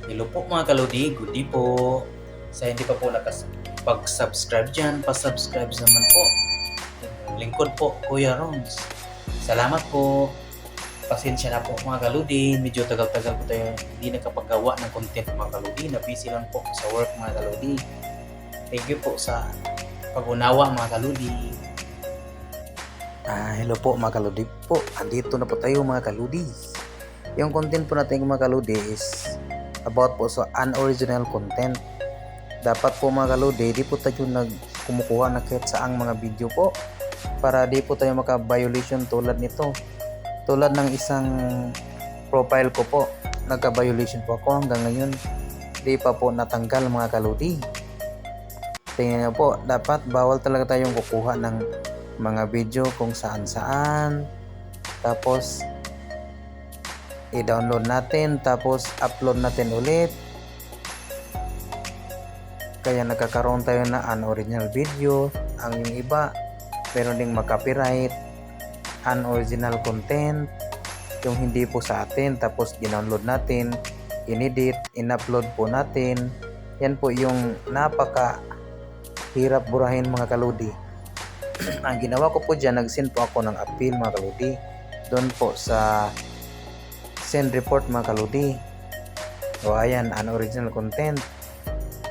Hello po mga kalodi, good day po. Sa hindi pa po nakapag-subscribe dyan, pa-subscribe naman po. Yung lingkod po, Kuya Rons. Salamat po. Pasensya na po mga kalodi, medyo tagal-tagal po tayo hindi nakapagawa ng content mga kalodi. Na busy lang po sa work mga kalodi. Thank you po sa pag-unawa mga kalodi. Hello po mga kalodi po. Andito na po tayo mga kalodi. Yung content po natin mga kalodi is about po sa unoriginal content. Dapat po mga kalodi, di po tayo kumukuha na kahit saang mga video po para di po tayo maka-violation tulad nito. Tulad ng isang profile ko po, nagka-violation po ako hanggang ngayon. Di pa po natanggal mga kalodi. Tingnan nyo po, dapat bawal talaga tayong kukuha ng mga video kung saan-saan. Tapos i-download natin, tapos upload natin ulit. Kaya nagkakaroon tayo na unoriginal video. Ang yung iba, meron ding mag-copyright, unoriginal content, yung hindi po sa atin, tapos ginownload natin, inedit, in-upload po natin. Yan po yung napaka hirap burahin mga kalodi. Ang ginawa ko po dyan, nag-send po ako ng appeal mga kalodi doon po sa send report mga kalodi. O ayan, unoriginal content.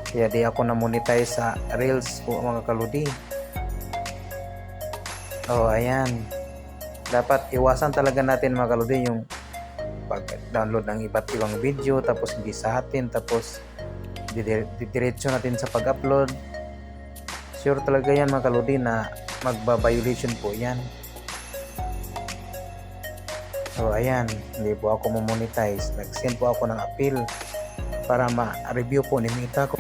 Kaya di ako na-monetize sa Reels po mga kalodi. O ayan, dapat iwasan talaga natin mga kalodi yung pag-download ng iba't ibang video tapos hindi sa atin, tapos didiretso natin sa pag-upload. Sure talaga yan mga kalodi na magba-violation po yan. So ayan, hindi po ako monetize. Nag-send po ako ng appeal para ma-review po ni Mita ko.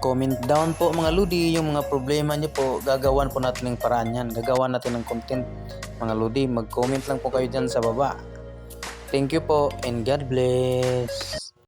Comment down po mga ludi yung mga problema niyo po. Gagawan po natin ng paraan yan. Gagawan natin ng content mga ludi. Mag-comment lang po kayo dyan sa baba. Thank you po and God bless.